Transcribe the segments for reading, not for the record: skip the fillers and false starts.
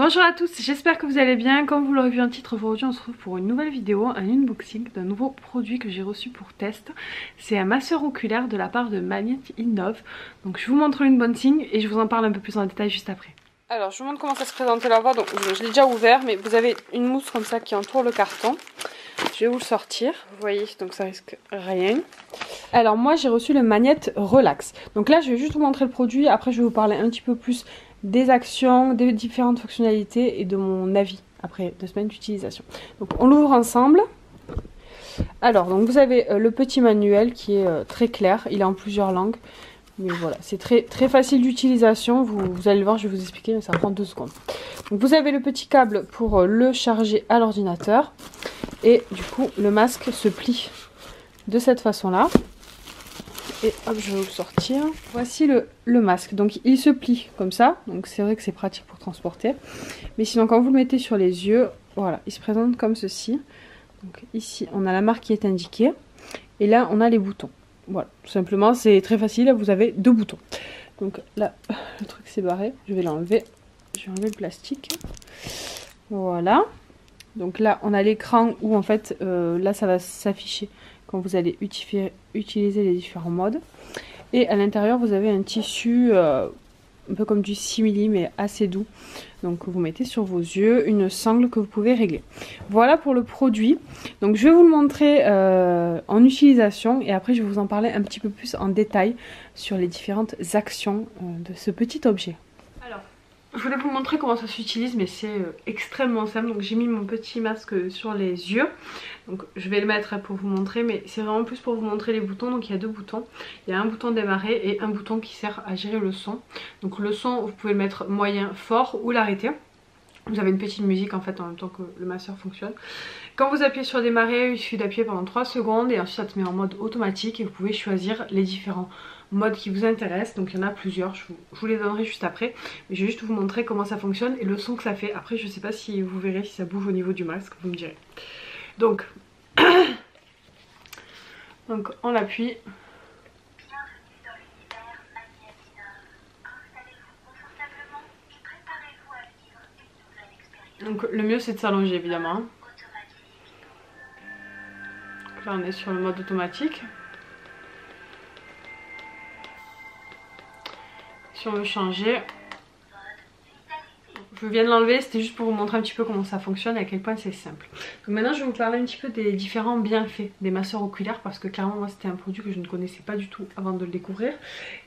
Bonjour à tous, j'espère que vous allez bien. Comme vous l'aurez vu en titre, aujourd'hui on se retrouve pour une nouvelle vidéo, un unboxing d'un nouveau produit que j'ai reçu pour test. C'est un masseur oculaire de la part de Magnette Innov. Donc je vous montre l'unboxing et je vous en parle un peu plus en détail juste après. Alors je vous montre comment ça se présente la voix. Donc je l'ai déjà ouvert, mais vous avez une mousse comme ça qui entoure le carton. Je vais vous le sortir, vous voyez, donc ça risque rien. Alors moi j'ai reçu le Magnette Relax. Donc là je vais juste vous montrer le produit, après je vais vous parler un petit peu plus des actions, des différentes fonctionnalités et de mon avis après 2 semaines d'utilisation. Donc on l'ouvre ensemble. Alors donc vous avez le petit manuel qui est très clair, il est en plusieurs langues. Mais voilà, c'est très facile d'utilisation, vous allez le voir, je vais vous expliquer, mais ça prend 2 secondes. Donc vous avez le petit câble pour le charger à l'ordinateur. Et du coup le masque se plie de cette façon là. Et hop, je vais vous le sortir. Voici le masque. Donc il se plie comme ça. Donc c'est vrai que c'est pratique pour transporter. Mais sinon quand vous le mettez sur les yeux, voilà, il se présente comme ceci. Donc ici on a la marque qui est indiquée. Et là on a les boutons. Voilà, tout simplement c'est très facile. Vous avez 2 boutons. Donc là le truc s'est barré. Je vais l'enlever. Je vais enlever le plastique. Voilà. Donc là on a l'écran où en fait là ça va s'afficher quand vous allez utiliser les différents modes. Et à l'intérieur vous avez un tissu un peu comme du simili mais assez doux. Donc vous mettez sur vos yeux une sangle que vous pouvez régler. Voilà pour le produit. Donc je vais vous le montrer en utilisation et après je vais vous en parler un petit peu plus en détail sur les différentes actions de ce petit objet. Alors, je voulais vous montrer comment ça s'utilise, mais c'est extrêmement simple. Donc j'ai mis mon petit masque sur les yeux. Donc je vais le mettre pour vous montrer, mais c'est vraiment plus pour vous montrer les boutons. Donc il y a 2 boutons. Il y a un bouton démarrer et un bouton qui sert à gérer le son. Donc le son, vous pouvez le mettre moyen, fort ou l'arrêter. Vous avez une petite musique en fait en même temps que le masseur fonctionne. Quand vous appuyez sur démarrer, il suffit d'appuyer pendant 3 secondes et ensuite ça te met en mode automatique et vous pouvez choisir les différents modes qui vous intéressent. Donc il y en a plusieurs, je vous les donnerai juste après. Mais je vais juste vous montrer comment ça fonctionne et le son que ça fait. Après je sais pas si vous verrez si ça bouge au niveau du masque, vous me direz. Donc, on appuie. Donc le mieux c'est de s'allonger évidemment. Donc là on est sur le mode automatique. Si on veut changer, je viens de l'enlever, c'était juste pour vous montrer un petit peu comment ça fonctionne et à quel point c'est simple. Donc maintenant je vais vous parler un petit peu des différents bienfaits des masseurs oculaires parce que clairement moi c'était un produit que je ne connaissais pas du tout avant de le découvrir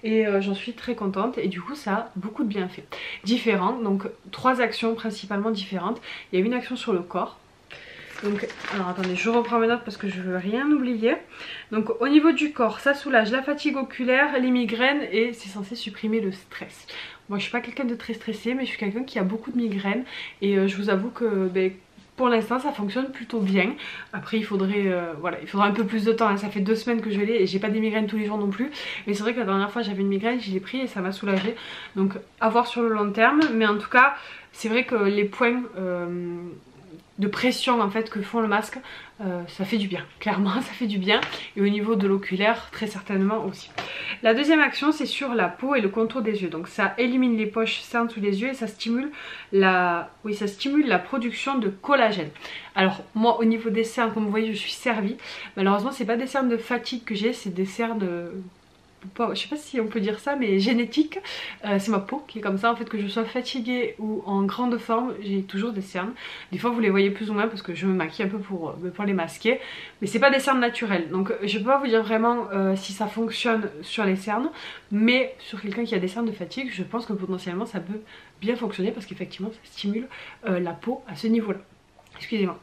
et j'en suis très contente et du coup ça a beaucoup de bienfaits différents. Donc 3 actions principalement différentes. Il y a une action sur le corps. Donc, alors attendez, je reprends mes notes parce que je veux rien oublier. Donc au niveau du corps, ça soulage la fatigue oculaire, les migraines et c'est censé supprimer le stress. Moi je suis pas quelqu'un de très stressé mais je suis quelqu'un qui a beaucoup de migraines et je vous avoue que pour l'instant ça fonctionne plutôt bien. Après il faudrait voilà, il faudra un peu plus de temps, hein. Ça fait 2 semaines que je l'ai et j'ai pas des migraines tous les jours non plus. Mais c'est vrai que la dernière fois j'avais une migraine, je l'ai pris et ça m'a soulagée. Donc à voir sur le long terme, mais en tout cas c'est vrai que les points de pression en fait que font le masque, ça fait du bien, clairement ça fait du bien, et au niveau de l'oculaire très certainement aussi. La deuxième action c'est sur la peau et le contour des yeux, donc ça élimine les poches cernes sous les yeux et ça stimule la production de collagène. Alors moi au niveau des cernes, comme vous voyez je suis servie, malheureusement c'est pas des cernes de fatigue que j'ai, c'est des cernes je sais pas si on peut dire ça mais génétique, c'est ma peau qui est comme ça en fait, que je sois fatiguée ou en grande forme j'ai toujours des cernes. Des fois vous les voyez plus ou moins parce que je me maquille un peu pour les masquer, mais c'est pas des cernes naturelles donc je peux pas vous dire vraiment si ça fonctionne sur les cernes, mais sur quelqu'un qui a des cernes de fatigue je pense que potentiellement ça peut bien fonctionner parce qu'effectivement ça stimule la peau à ce niveau là. Excusez-moi.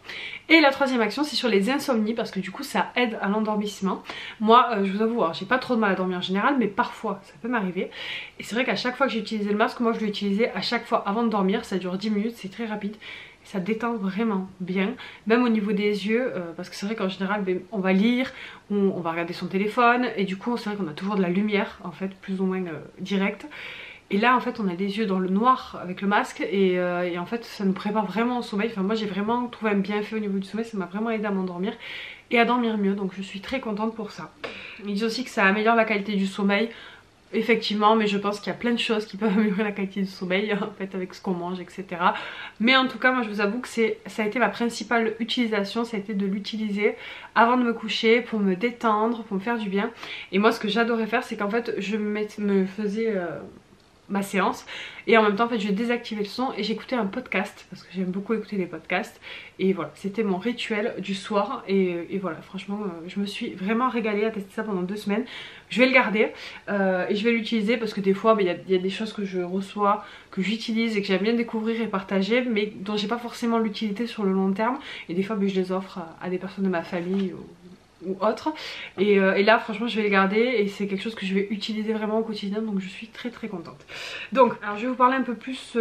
Et la troisième action c'est sur les insomnies parce que du coup ça aide à l'endormissement. Moi je vous avoue, j'ai pas trop de mal à dormir en général mais parfois ça peut m'arriver. Et c'est vrai qu'à chaque fois que j'ai utilisé le masque, moi je l'ai utilisé à chaque fois avant de dormir, ça dure 10 minutes, c'est très rapide. Ça détend vraiment bien, même au niveau des yeux, parce que c'est vrai qu'en général on va lire, on va regarder son téléphone et du coup c'est vrai qu'on a toujours de la lumière en fait plus ou moins directe. Et là en fait on a les yeux dans le noir avec le masque et en fait ça nous prépare vraiment au sommeil. Enfin moi j'ai vraiment trouvé un bienfait au niveau du sommeil, ça m'a vraiment aidé à m'endormir et à dormir mieux, donc je suis très contente pour ça. Ils disent aussi que ça améliore la qualité du sommeil. effectivement, mais je pense qu'il y a plein de choses qui peuvent améliorer la qualité du sommeil en fait avec ce qu'on mange, etc. Mais en tout cas, moi je vous avoue que ça a été ma principale utilisation, ça a été de l'utiliser avant de me coucher pour me détendre, pour me faire du bien. Et moi ce que j'adorais faire, c'est qu'en fait je me faisais ma séance et en même temps en fait je désactivais le son et j'écoutais un podcast parce que j'aime beaucoup écouter des podcasts et voilà, c'était mon rituel du soir et voilà, franchement je me suis vraiment régalée à tester ça pendant 2 semaines. Je vais le garder et je vais l'utiliser parce que des fois il y a des choses que je reçois, que j'utilise et que j'aime bien découvrir et partager, mais dont j'ai pas forcément l'utilité sur le long terme, et des fois je les offre à des personnes de ma famille ou autre, et là franchement je vais les garder et c'est quelque chose que je vais utiliser vraiment au quotidien, donc je suis très contente. Donc alors je vais vous parler un peu plus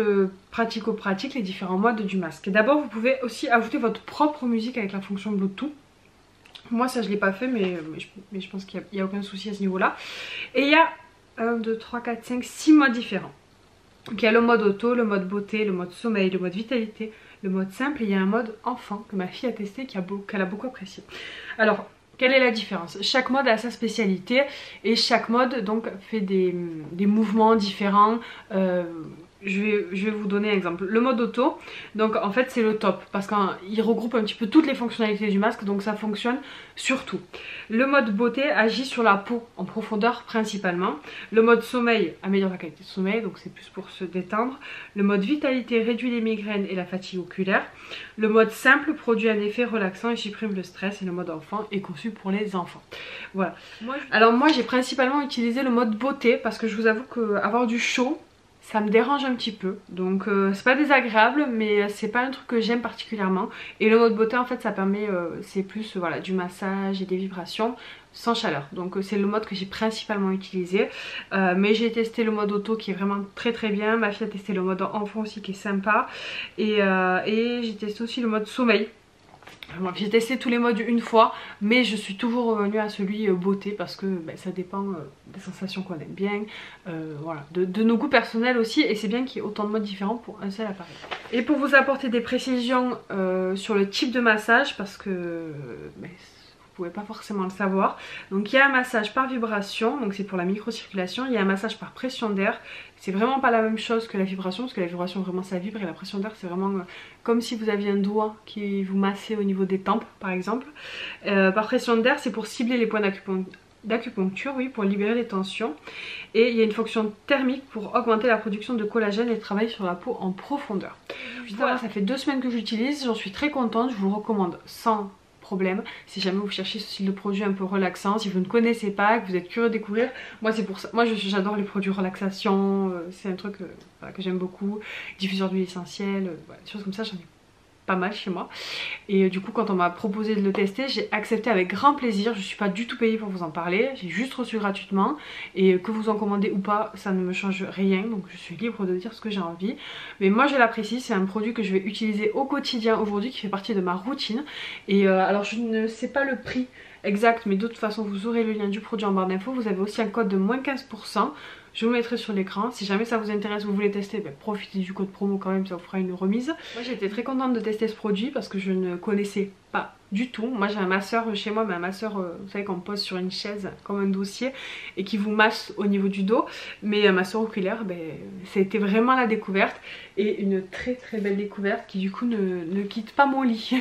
pratico-pratique, les différents modes du masque. D'abord vous pouvez aussi ajouter votre propre musique avec la fonction Bluetooth. Moi ça je l'ai pas fait, mais je pense qu'il n'y a aucun souci à ce niveau là. Et il y a 1, 2, 3, 4, 5, 6 modes différents. Donc il y a le mode auto, le mode beauté, le mode sommeil, le mode vitalité, le mode simple, et il y a un mode enfant que ma fille a testé, qu'elle a beaucoup apprécié. Alors quelle est la différence? Chaque mode a sa spécialité et chaque mode donc fait des mouvements différents. Je vais vous donner un exemple. Le mode auto, donc en fait c'est le top parce qu'il regroupe un petit peu toutes les fonctionnalités du masque, donc ça fonctionne sur tout. Le mode beauté agit sur la peau en profondeur principalement. Le mode sommeil améliore la qualité de sommeil, donc c'est plus pour se détendre. Le mode vitalité réduit les migraines et la fatigue oculaire. Le mode simple produit un effet relaxant et supprime le stress, et le mode enfant est conçu pour les enfants. Voilà. Alors moi j'ai principalement utilisé le mode beauté parce que je vous avoue qu'avoir du chaud, ça me dérange un petit peu, donc c'est pas désagréable, mais c'est pas un truc que j'aime particulièrement. Et le mode beauté en fait ça permet, c'est plus voilà, du massage et des vibrations sans chaleur, donc c'est le mode que j'ai principalement utilisé. Mais j'ai testé le mode auto qui est vraiment très bien, ma fille a testé le mode enfant aussi qui est sympa, et j'ai testé aussi le mode sommeil. J'ai testé tous les modes une fois, mais je suis toujours revenue à celui beauté parce que ça dépend des sensations qu'on aime bien, voilà, de nos goûts personnels aussi, et c'est bien qu'il y ait autant de modes différents pour un seul appareil. Et pour vous apporter des précisions sur le type de massage, parce que vous pouvez pas forcément le savoir, donc il y a un massage par vibration, donc c'est pour la microcirculation. Il y a un massage par pression d'air, c'est vraiment pas la même chose que la vibration, parce que la vibration vraiment ça vibre, et la pression d'air c'est vraiment comme si vous aviez un doigt qui vous massait au niveau des tempes par exemple. Par pression d'air c'est pour cibler les points d'acupuncture, oui, pour libérer les tensions, et il y a une fonction thermique pour augmenter la production de collagène et travailler sur la peau en profondeur. Voilà, ça fait 2 semaines que j'utilise, j'en suis très contente, je vous le recommande sans problème si jamais vous cherchez ce style de produit un peu relaxant, si vous ne connaissez pas, que vous êtes curieux de découvrir. Moi c'est pour ça, moi j'adore les produits relaxation, c'est un truc voilà, que j'aime beaucoup, diffuseur d'huile essentielle, voilà, des choses comme ça j'en ai pas mal chez moi, et du coup quand on m'a proposé de le tester j'ai accepté avec grand plaisir. Je suis pas du tout payée pour vous en parler, j'ai juste reçu gratuitement, et que vous en commandez ou pas ça ne me change rien, donc je suis libre de dire ce que j'ai envie, mais moi je l'apprécie. C'est un produit que je vais utiliser au quotidien aujourd'hui, qui fait partie de ma routine, et alors je ne sais pas le prix exact, mais de toute façon vous aurez le lien du produit en barre d'infos. Vous avez aussi un code de moins 15%, je vous le mettrai sur l'écran. Si jamais ça vous intéresse, vous voulez tester, profitez du code promo quand même, ça vous fera une remise. Moi j'ai été très contente de tester ce produit parce que je ne connaissais pas du tout. Moi j'ai un masseur chez moi, mais un masseur, vous savez, qu'on pose sur une chaise comme un dossier et qui vous masse au niveau du dos. Mais un masseur oculaire, ça a été vraiment la découverte, et une très belle découverte qui du coup ne quitte pas mon lit.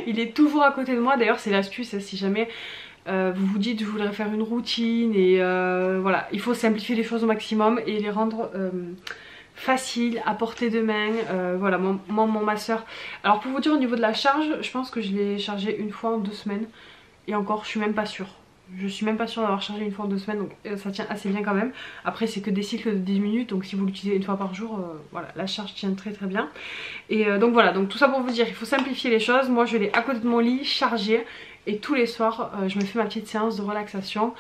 Il est toujours à côté de moi. D'ailleurs c'est l'astuce, si jamais vous vous dites je voudrais faire une routine, et voilà, il faut simplifier les choses au maximum et les rendre faciles à portée de main. Voilà, mon masseur, alors pour vous dire au niveau de la charge, je pense que je l'ai chargé une fois en 2 semaines, et encore je suis même pas sûre. Je suis même pas sûre d'avoir chargé une fois en 2 semaines, donc ça tient assez bien quand même. Après c'est que des cycles de 10 minutes, donc si vous l'utilisez une fois par jour, voilà, la charge tient très bien. Et donc voilà, donc tout ça pour vous dire, il faut simplifier les choses. Moi je l'ai à côté de mon lit, chargé, et tous les soirs je me fais ma petite séance de relaxation,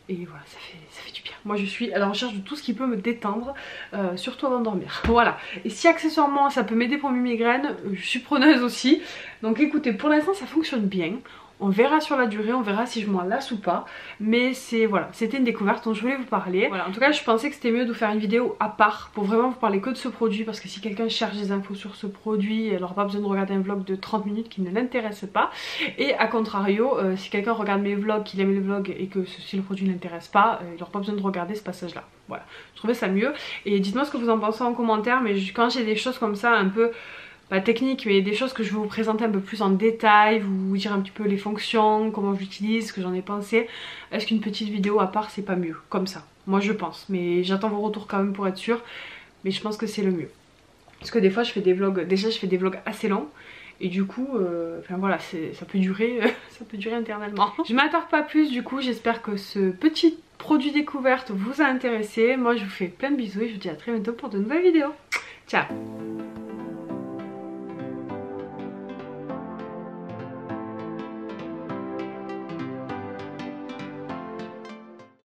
et voilà, ça fait du bien. Moi je suis à la recherche de tout ce qui peut me détendre, surtout avant de dormir. Voilà, et si accessoirement ça peut m'aider pour mes migraines, je suis preneuse aussi. Donc écoutez, pour l'instant ça fonctionne bien. On verra sur la durée, on verra si je m'en lasse ou pas. Mais c'est voilà, c'était une découverte dont je voulais vous parler. Voilà, en tout cas je pensais que c'était mieux de faire une vidéo à part pour vraiment vous parler que de ce produit, parce que si quelqu'un cherche des infos sur ce produit, elle n'aura pas besoin de regarder un vlog de 30 minutes qui ne l'intéresse pas. Et à contrario, si quelqu'un regarde mes vlogs, qu'il aime les vlogs et que ce style de produit ne l'intéresse pas, il n'aura pas besoin de regarder ce passage là. voilà, je trouvais ça mieux. Et dites-moi ce que vous en pensez en commentaire, mais quand j'ai des choses comme ça un peu pas techniques, mais des choses que je vais vous présenter un peu plus en détail, vous dire un petit peu les fonctions, comment je l'utilise, ce que j'en ai pensé, est-ce qu'une petite vidéo à part c'est pas mieux, comme ça? Moi je pense, mais j'attends vos retours quand même pour être sûre, mais je pense que c'est le mieux. Parce que des fois je fais des vlogs, déjà je fais des vlogs assez longs, et du coup, enfin voilà, ça peut durer, ça peut durer éternellement. Je m'attarde pas plus du coup, j'espère que ce petit produit découverte vous a intéressé. Moi je vous fais plein de bisous et je vous dis à très bientôt pour de nouvelles vidéos. Ciao!